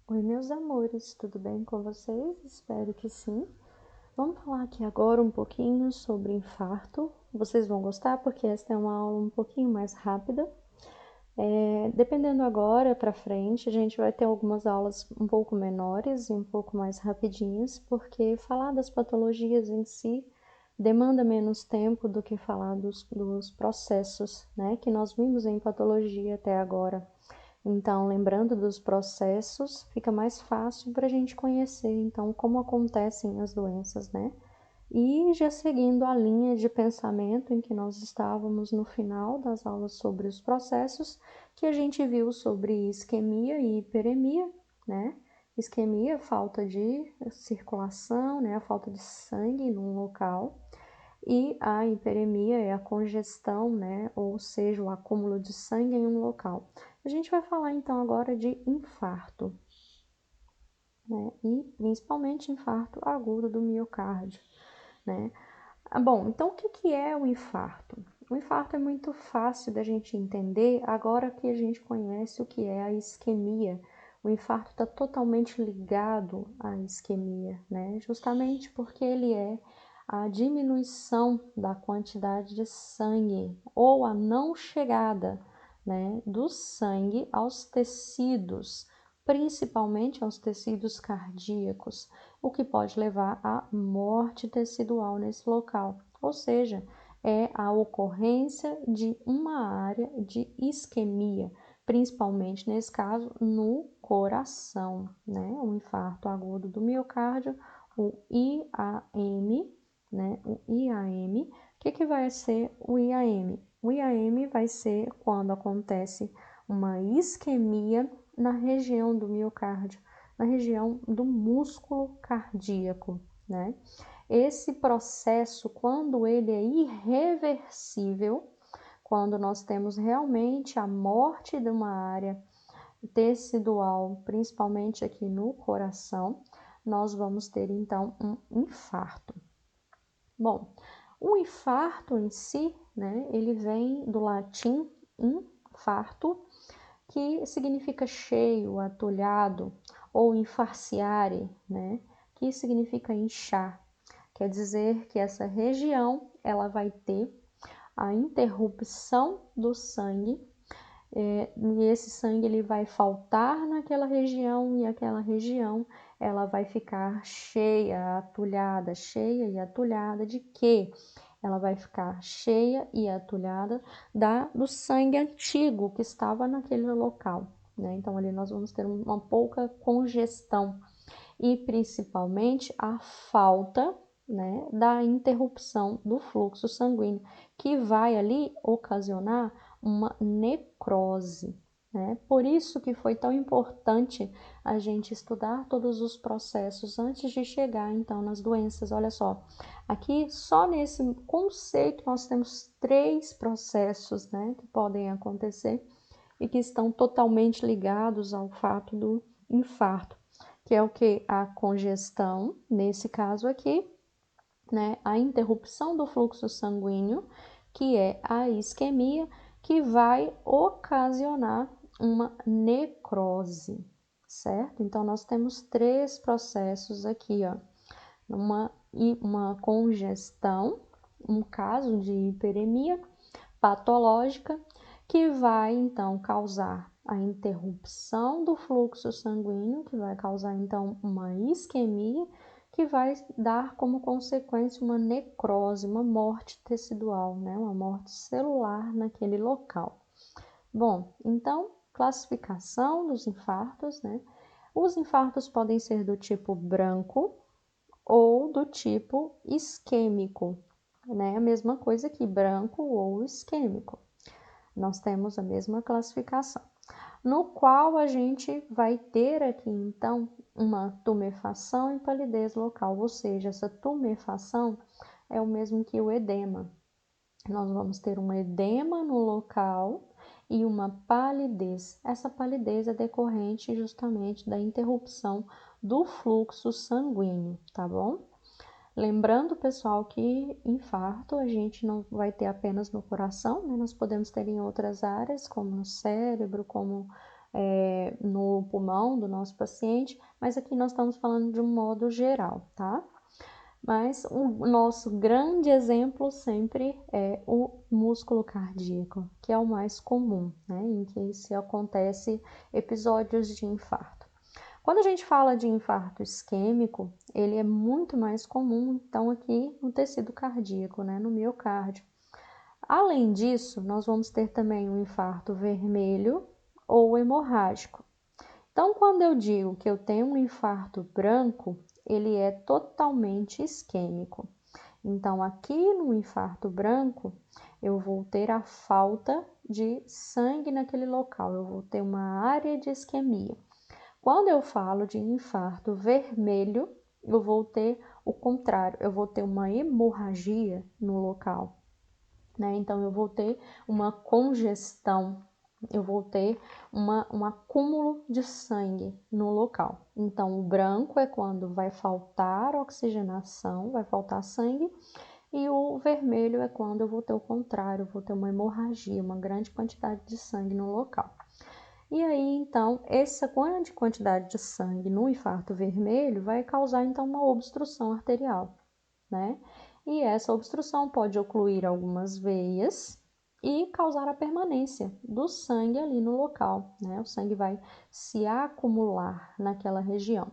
Oi, meus amores, tudo bem com vocês? Espero que sim. Vamos falar aqui agora um pouquinho sobre infarto. Vocês vão gostar porque esta é uma aula um pouquinho mais rápida. Dependendo agora para frente, a gente vai ter algumas aulas um pouco menores e um pouco mais rapidinhas, porque falar das patologias em si demanda menos tempo do que falar dos processos, né, que nós vimos em patologia até agora. Então, lembrando dos processos, fica mais fácil para a gente conhecer, então, como acontecem as doenças, né? E já seguindo a linha de pensamento em que nós estávamos no final das aulas sobre os processos, que a gente viu sobre isquemia e hiperemia, né? Isquemia, falta de circulação, né? A falta de sangue num local. E a hiperemia é a congestão, né? Ou seja, o acúmulo de sangue em um local. A gente vai falar então agora de infarto, né? E principalmente infarto agudo do miocárdio, né? Bom, então o que é o infarto? O infarto é muito fácil da gente entender agora que a gente conhece o que é a isquemia. O infarto está totalmente ligado à isquemia, né? Justamente porque ele é a diminuição da quantidade de sangue ou a não chegada, né, do sangue aos tecidos, principalmente aos tecidos cardíacos, o que pode levar à morte tecidual nesse local, ou seja, é a ocorrência de uma área de isquemia, principalmente nesse caso no coração, né? O infarto agudo do miocárdio, o IAM, né? O IAM. O que vai ser o IAM? O IAM vai ser quando acontece uma isquemia na região do miocárdio, na região do músculo cardíaco, né? Esse processo, quando ele é irreversível, quando nós temos realmente a morte de uma área tecidual, principalmente aqui no coração, nós vamos ter então um infarto. Bom, o infarto em si, né, ele vem do latim infarto, que significa cheio, atulhado, ou infarciare, né, que significa inchar. Quer dizer que essa região ela vai ter a interrupção do sangue, e esse sangue ele vai faltar naquela região e aquela região ela vai ficar cheia e atulhada de quê? Ela vai ficar cheia e atulhada do sangue antigo que estava naquele local, né? Então ali nós vamos ter uma pouca congestão e principalmente a falta, né, da interrupção do fluxo sanguíneo, que vai ali ocasionar uma necrose, né? Por isso que foi tão importante a gente estudar todos os processos antes de chegar então nas doenças. Olha só, aqui só nesse conceito nós temos 3 processos, né, que podem acontecer e que estão totalmente ligados ao fato do infarto, que é o que? A congestão, nesse caso aqui, né? A interrupção do fluxo sanguíneo, que é a isquemia, que vai ocasionar uma necrose, certo? Então, nós temos 3 processos aqui, ó. Uma congestão, um caso de hiperemia patológica, que vai então causar a interrupção do fluxo sanguíneo, que vai causar então uma isquemia, que vai dar como consequência uma necrose, uma morte tecidual, né? Uma morte celular naquele local. Bom, então, classificação dos infartos, né? Os infartos podem ser do tipo branco ou do tipo isquêmico, né? A mesma coisa que branco ou isquêmico. Nós temos a mesma classificação, no qual a gente vai ter aqui então uma tumefação e palidez local, ou seja, essa tumefação é o mesmo que o edema. Nós vamos ter um edema no local e uma palidez. Essa palidez é decorrente justamente da interrupção do fluxo sanguíneo, tá bom? Lembrando, pessoal, que infarto a gente não vai ter apenas no coração, né? Nós podemos ter em outras áreas, como no cérebro, como no no pulmão do nosso paciente, mas aqui nós estamos falando de um modo geral, tá? Mas o nosso grande exemplo sempre é o músculo cardíaco, que é o mais comum, né? Em que se acontece episódios de infarto. Quando a gente fala de infarto isquêmico, ele é muito mais comum, então, aqui no tecido cardíaco, né? No miocárdio. Além disso, nós vamos ter também um infarto vermelho ou hemorrágico. Então, quando eu digo que eu tenho um infarto branco, ele é totalmente isquêmico. Então, aqui no infarto branco, eu vou ter a falta de sangue naquele local, eu vou ter uma área de isquemia. Quando eu falo de infarto vermelho, eu vou ter o contrário, eu vou ter uma hemorragia no local, né? Então, eu vou ter uma congestão, eu vou ter um acúmulo de sangue no local. Então, o branco é quando vai faltar oxigenação, vai faltar sangue, e o vermelho é quando eu vou ter o contrário, eu vou ter uma hemorragia, uma grande quantidade de sangue no local. E aí, então, essa grande quantidade de sangue no infarto vermelho vai causar, então, uma obstrução arterial, né? E essa obstrução pode ocluir algumas veias e causar a permanência do sangue ali no local, né? O sangue vai se acumular naquela região.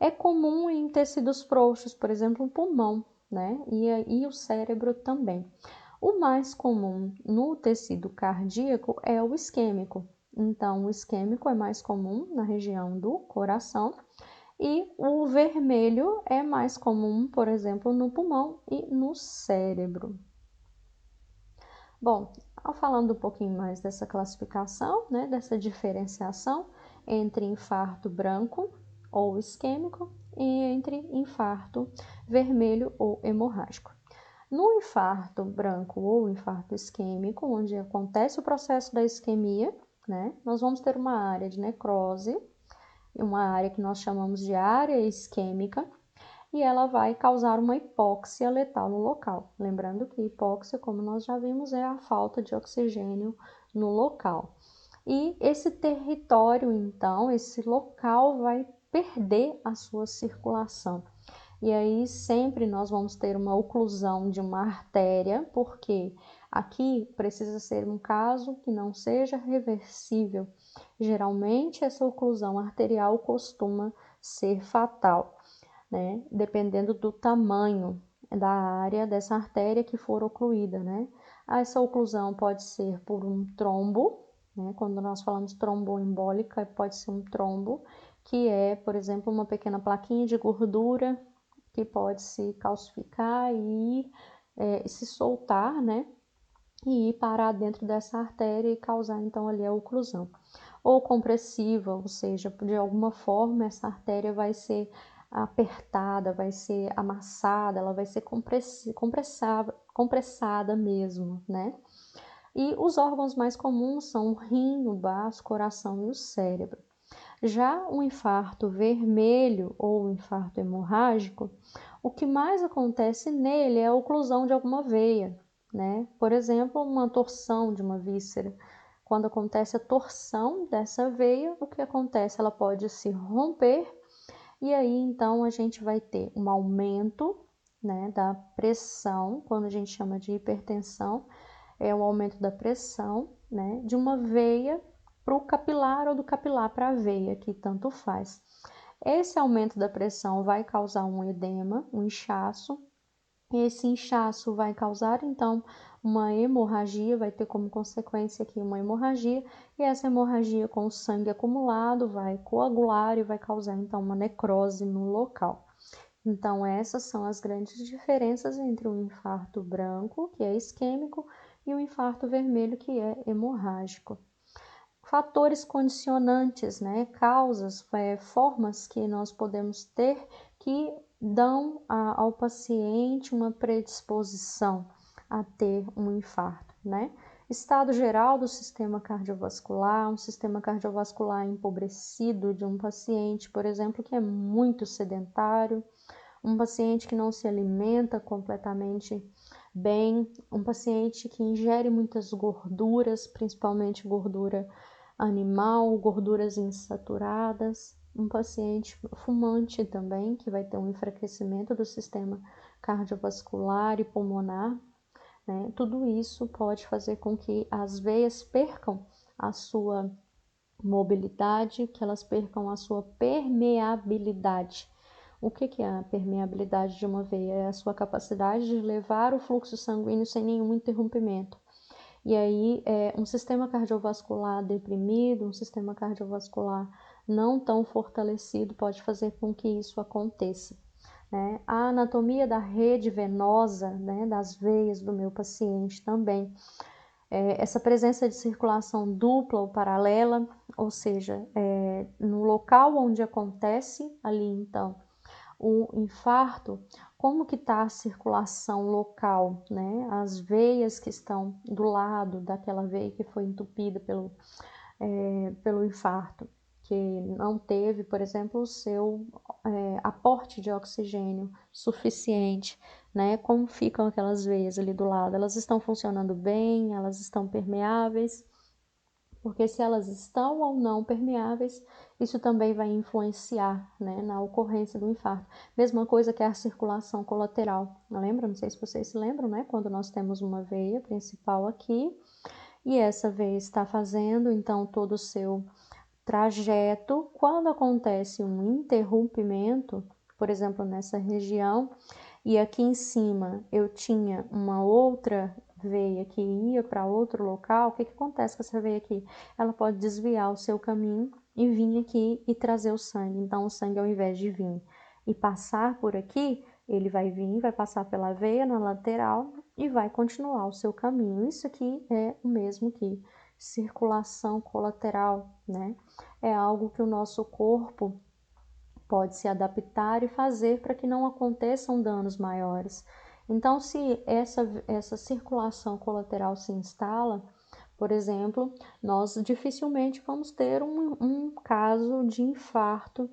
É comum em tecidos frouxos, por exemplo, o pulmão, né? E o cérebro também. O mais comum no tecido cardíaco é o isquêmico. Então, o isquêmico é mais comum na região do coração e o vermelho é mais comum, por exemplo, no pulmão e no cérebro. Bom, falando um pouquinho mais dessa classificação, né, dessa diferenciação entre infarto branco ou isquêmico e entre infarto vermelho ou hemorrágico. No infarto branco ou infarto isquêmico, onde acontece o processo da isquemia, né, nós vamos ter uma área de necrose, uma área que nós chamamos de área isquêmica, e ela vai causar uma hipóxia letal no local. Lembrando que hipóxia, como nós já vimos, é a falta de oxigênio no local. E esse território, então, esse local vai perder a sua circulação. E aí sempre nós vamos ter uma oclusão de uma artéria, porque aqui precisa ser um caso que não seja reversível. Geralmente essa oclusão arterial costuma ser fatal, né? Dependendo do tamanho da área dessa artéria que for ocluída, né? Essa oclusão pode ser por um trombo, né? Quando nós falamos tromboembólica, pode ser um trombo, que é, por exemplo, uma pequena plaquinha de gordura que pode se calcificar e se soltar, né? E ir parar dentro dessa artéria e causar então ali a oclusão. Ou compressiva, ou seja, de alguma forma essa artéria vai ser apertada, vai ser amassada, ela vai ser compressada mesmo, né? E os órgãos mais comuns são o rim, o baço, o coração e o cérebro. Já o infarto vermelho ou o infarto hemorrágico, o que mais acontece nele é a oclusão de alguma veia, né? Por exemplo, uma torção de uma víscera. Quando acontece a torção dessa veia, o que acontece? Ela pode se romper e aí então a gente vai ter um aumento, né, da pressão, quando a gente chama de hipertensão, é um aumento da pressão, né, de uma veia para o capilar ou do capilar para a veia, que tanto faz. Esse aumento da pressão vai causar um edema, um inchaço. Esse inchaço vai causar, então, uma hemorragia, vai ter como consequência aqui uma hemorragia, e essa hemorragia com o sangue acumulado vai coagular e vai causar, então, uma necrose no local. Então, essas são as grandes diferenças entre o infarto branco, que é isquêmico, e o infarto vermelho, que é hemorrágico. Fatores condicionantes, né, causas, formas que nós podemos ter que dão ao paciente uma predisposição a ter um infarto, né? Estado geral do sistema cardiovascular, um sistema cardiovascular empobrecido de um paciente, por exemplo, que é muito sedentário, um paciente que não se alimenta completamente bem, um paciente que ingere muitas gorduras, principalmente gordura animal, gorduras insaturadas, um paciente fumante também, que vai ter um enfraquecimento do sistema cardiovascular e pulmonar, né? Tudo isso pode fazer com que as veias percam a sua mobilidade, que elas percam a sua permeabilidade. O que é a permeabilidade de uma veia? É a sua capacidade de levar o fluxo sanguíneo sem nenhum interrompimento. E aí, um sistema cardiovascular deprimido, um sistema cardiovascular não tão fortalecido pode fazer com que isso aconteça, né? A anatomia da rede venosa, né, das veias do meu paciente também. Essa presença de circulação dupla ou paralela, ou seja, no local onde acontece ali então o infarto, como que está a circulação local, né? As veias que estão do lado daquela veia que foi entupida pelo infarto, que não teve, por exemplo, o seu aporte de oxigênio suficiente, né? Como ficam aquelas veias ali do lado? Elas estão funcionando bem? Elas estão permeáveis? Porque se elas estão ou não permeáveis, isso também vai influenciar, né, na ocorrência do infarto. Mesma coisa que a circulação colateral. Lembra? Não sei se vocês se lembram, né? Quando nós temos uma veia principal aqui, e essa veia está fazendo, então, todo o seu trajeto. Quando acontece um interrompimento, por exemplo, nessa região, e aqui em cima eu tinha uma outra veia que ia para outro local, o que acontece com essa veia aqui? Ela pode desviar o seu caminho e vir aqui e trazer o sangue. Então, o sangue, ao invés de vir e passar por aqui, ele vai vir, vai passar pela veia na lateral e vai continuar o seu caminho. Isso aqui é o mesmo que circulação colateral, né? É algo que o nosso corpo pode se adaptar e fazer para que não aconteçam danos maiores. Então, se essa circulação colateral se instala, por exemplo, nós dificilmente vamos ter um caso de infarto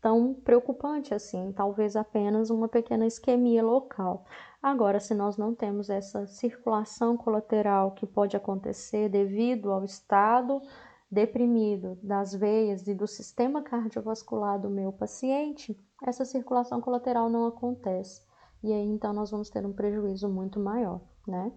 tão preocupante assim, talvez apenas uma pequena isquemia local. Agora, se nós não temos essa circulação colateral que pode acontecer devido ao estado deprimido das veias e do sistema cardiovascular do meu paciente, essa circulação colateral não acontece. E aí, então, nós vamos ter um prejuízo muito maior, né?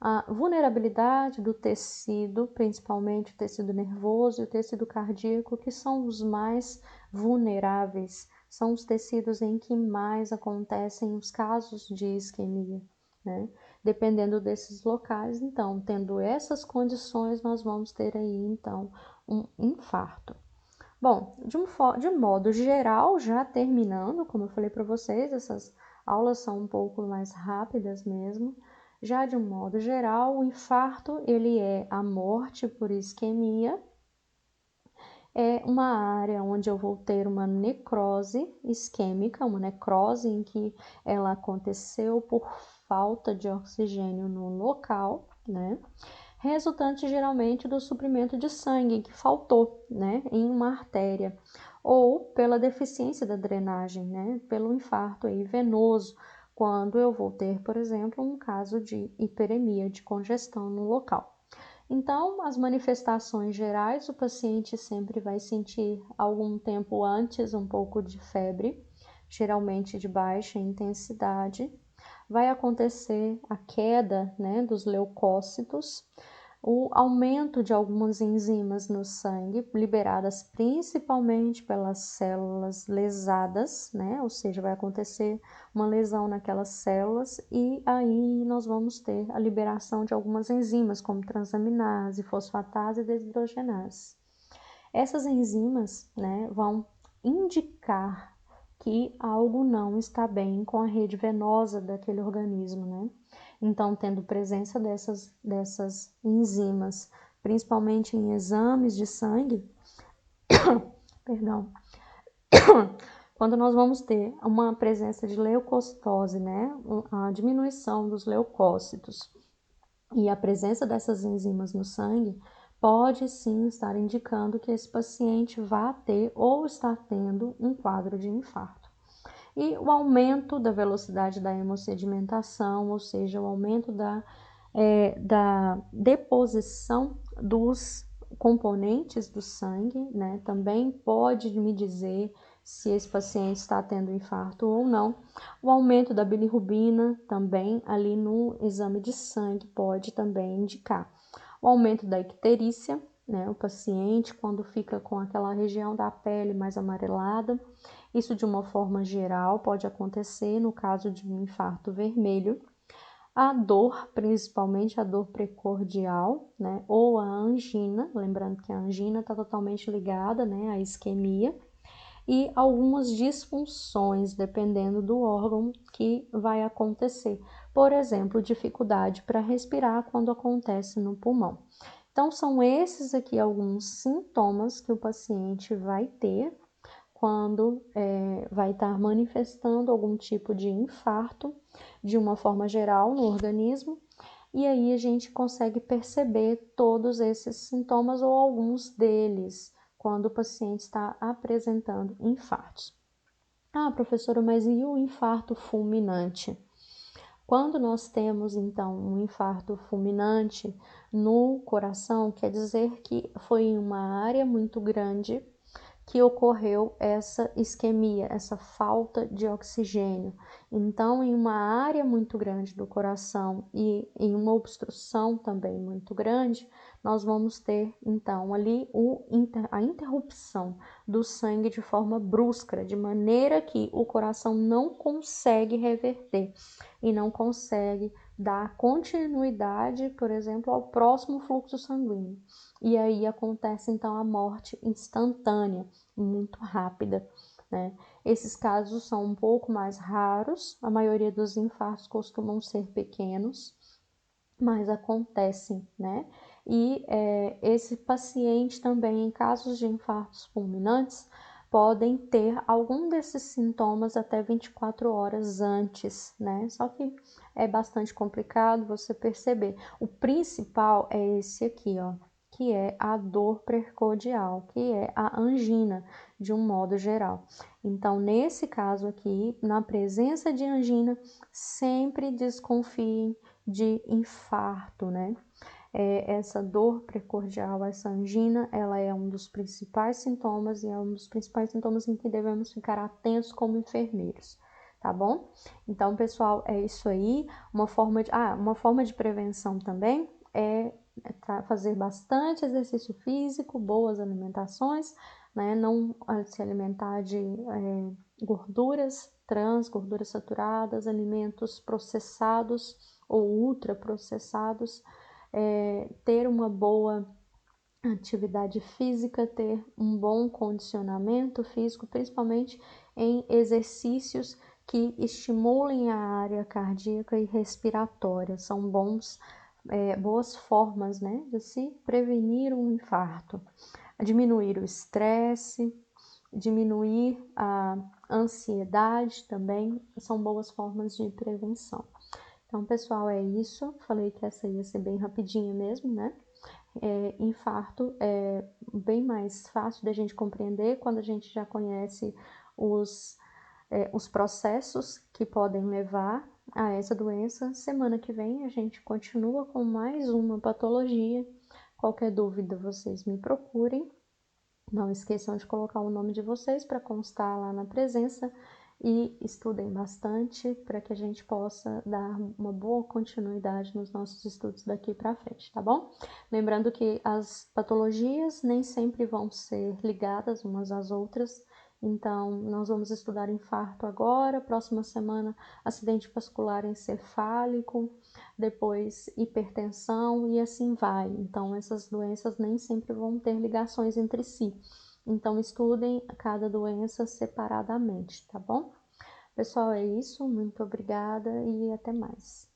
A vulnerabilidade do tecido, principalmente o tecido nervoso e o tecido cardíaco, que são os mais vulneráveis, são os tecidos em que mais acontecem os casos de isquemia, né? Dependendo desses locais, então, tendo essas condições, nós vamos ter aí, então, um infarto. Bom, de um modo geral, já terminando, como eu falei para vocês, essas aulas são um pouco mais rápidas mesmo. Já de um modo geral, o infarto, ele é a morte por isquemia, é uma área onde eu vou ter uma necrose isquêmica, uma necrose em que ela aconteceu por falta de oxigênio no local, né? Resultante geralmente do suprimento de sangue que faltou, né, em uma artéria, ou pela deficiência da drenagem, né, pelo infarto aí venoso, quando eu vou ter, por exemplo, um caso de hiperemia, de congestão no local. Então, as manifestações gerais, o paciente sempre vai sentir algum tempo antes um pouco de febre, geralmente de baixa intensidade. Vai acontecer a queda, né, dos leucócitos, o aumento de algumas enzimas no sangue, liberadas principalmente pelas células lesadas, né? Ou seja, vai acontecer uma lesão naquelas células e aí nós vamos ter a liberação de algumas enzimas, como transaminase, fosfatase e desidrogenase. Essas enzimas, né, vão indicar que algo não está bem com a rede venosa daquele organismo, né? Então, tendo presença dessas enzimas, principalmente em exames de sangue, perdão, quando nós vamos ter uma presença de leucocitose, né, a diminuição dos leucócitos e a presença dessas enzimas no sangue, pode sim estar indicando que esse paciente vai ter ou está tendo um quadro de infarto. E o aumento da velocidade da hemossedimentação, ou seja, o aumento da deposição dos componentes do sangue, né? Também pode me dizer se esse paciente está tendo infarto ou não. O aumento da bilirrubina também ali no exame de sangue pode também indicar. O aumento da icterícia, né? O paciente quando fica com aquela região da pele mais amarelada, isso de uma forma geral pode acontecer no caso de um infarto vermelho. A dor, principalmente a dor precordial, né, ou a angina, lembrando que a angina está totalmente ligada, né, à isquemia, e algumas disfunções, dependendo do órgão que vai acontecer. Por exemplo, dificuldade para respirar quando acontece no pulmão. Então, são esses aqui alguns sintomas que o paciente vai ter quando vai estar manifestando algum tipo de infarto, de uma forma geral, no organismo, e aí a gente consegue perceber todos esses sintomas ou alguns deles, quando o paciente está apresentando infartos. Ah, professora, mas e o infarto fulminante? Quando nós temos, então, um infarto fulminante no coração, quer dizer que foi em uma área muito grande que ocorreu essa isquemia, essa falta de oxigênio. Então, em uma área muito grande do coração e em uma obstrução também muito grande, nós vamos ter então ali a interrupção do sangue de forma brusca, de maneira que o coração não consegue reverter e não consegue dar continuidade, por exemplo, ao próximo fluxo sanguíneo. E aí acontece então a morte instantânea, muito rápida, né? Esses casos são um pouco mais raros, a maioria dos infartos costumam ser pequenos, mas acontecem, né? E esse paciente também, em casos de infartos fulminantes, podem ter algum desses sintomas até 24 horas antes, né? Só que é bastante complicado você perceber. O principal é esse aqui, ó, que é a dor precordial, que é a angina, de um modo geral. Então, nesse caso aqui, na presença de angina, sempre desconfiem de infarto, né? Essa dor precordial, essa angina, ela é um dos principais sintomas e é um dos principais sintomas em que devemos ficar atentos como enfermeiros, tá bom? Então, pessoal, é isso aí. Uma forma de prevenção também é fazer bastante exercício físico, boas alimentações, né? Não se alimentar de gorduras trans, gorduras saturadas, alimentos processados ou ultraprocessados, ter uma boa atividade física, ter um bom condicionamento físico, principalmente em exercícios que estimulem a área cardíaca e respiratória. São boas formas, né, de se prevenir um infarto. Diminuir o estresse, diminuir a ansiedade também, são boas formas de prevenção. Então, pessoal, é isso. Falei que essa ia ser bem rapidinha mesmo, né? Infarto é bem mais fácil da gente compreender quando a gente já conhece os processos que podem levar a essa doença. Semana que vem a gente continua com mais uma patologia. Qualquer dúvida, vocês me procurem. Não esqueçam de colocar o nome de vocês para constar lá na presença e estudem bastante para que a gente possa dar uma boa continuidade nos nossos estudos daqui para frente, tá bom? Lembrando que as patologias nem sempre vão ser ligadas umas às outras, então nós vamos estudar infarto agora, próxima semana acidente vascular encefálico, depois hipertensão e assim vai. Então essas doenças nem sempre vão ter ligações entre si. Então, estudem cada doença separadamente, tá bom? Pessoal, é isso. Muito obrigada e até mais.